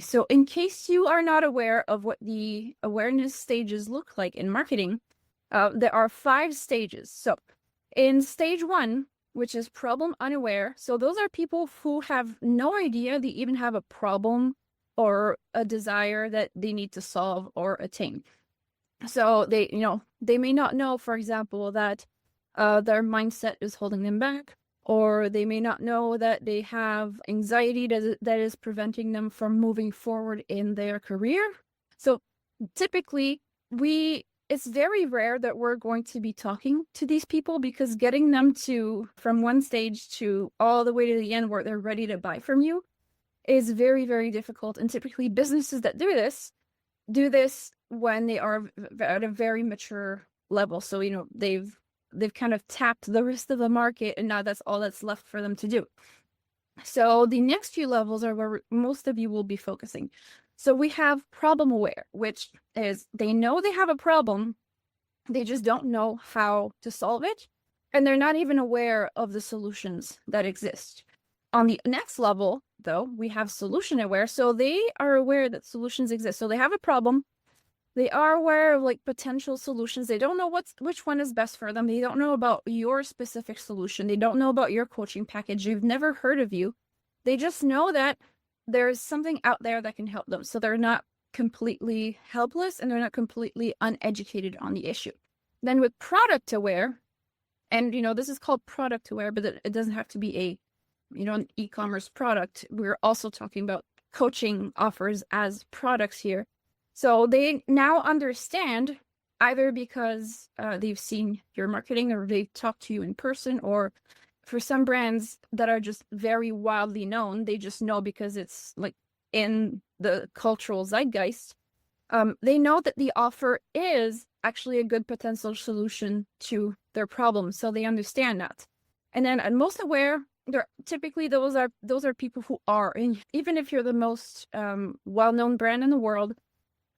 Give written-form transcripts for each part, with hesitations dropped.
So in case you are not aware of what the awareness stages look like in marketing, there are 5 stages. So in stage 1, which is problem unaware, so those are people who have no idea they even have a problem or a desire that they need to solve or attain. So they may not know, for example, that their mindset is holding them back, or they may not know that they have anxiety that is preventing them from moving forward in their career. So typically, it's very rare that we're going to be talking to these people, because getting them from one stage to all the way to the end where they're ready to buy from you is very, very difficult. And typically businesses that do this when they are at a very mature level. So, they've kind of tapped the rest of the market, and now that's all that's left for them to do. So the next few levels are where most of you will be focusing. So we have problem aware, which is they know they have a problem, they just don't know how to solve it, and they're not even aware of the solutions that exist. On the next level, though, we have solution aware. So they are aware that solutions exist. So they have a problem. They are aware of potential solutions. They don't know which one is best for them. They don't know about your specific solution. They don't know about your coaching package. They've never heard of you. They just know that there's something out there that can help them. So they're not completely helpless, and they're not completely uneducated on the issue. Then with product aware, and this is called product aware, but it doesn't have to be an e-commerce product. We're also talking about coaching offers as products here. So they now understand, either because they've seen your marketing, or they've talked to you in person, or for some brands that are just very wildly known, they just know because it's in the cultural zeitgeist. They know that the offer is actually a good potential solution to their problem, so they understand that. And then at most aware, typically those are people who are, and even if you're the most well-known brand in the world,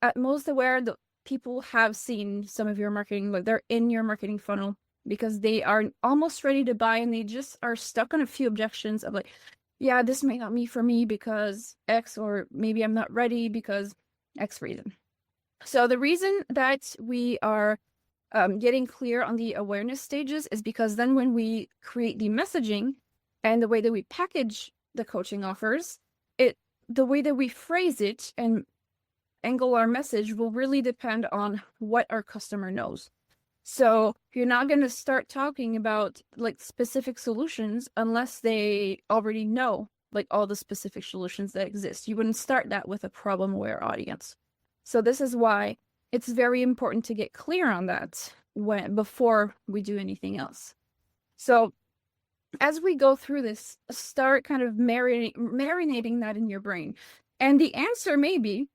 at most aware, the people have seen some of your marketing, they're in your marketing funnel, because they are almost ready to buy, and they just are stuck on a few objections of yeah, this may not be for me because X, or maybe I'm not ready because X reason. So the reason that we are getting clear on the awareness stages is because then when we create the messaging and the way that we package the coaching offers, the way that we phrase it and angle our message will really depend on what our customer knows. So you're not going to start talking about specific solutions unless they already know all the specific solutions that exist. You wouldn't start that with a problem aware audience. So this is why it's very important to get clear on that before we do anything else. So as we go through this, start kind of marinating that in your brain. And the answer may be,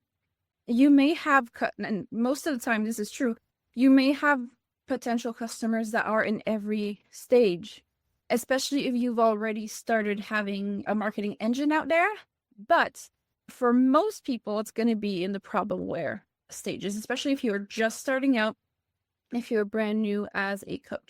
you may have, and most of the time this is true, you may have potential customers that are in every stage, especially if you've already started having a marketing engine out there. But for most people, it's going to be in the problem aware stages, especially if you're just starting out, if you're brand new as a coach.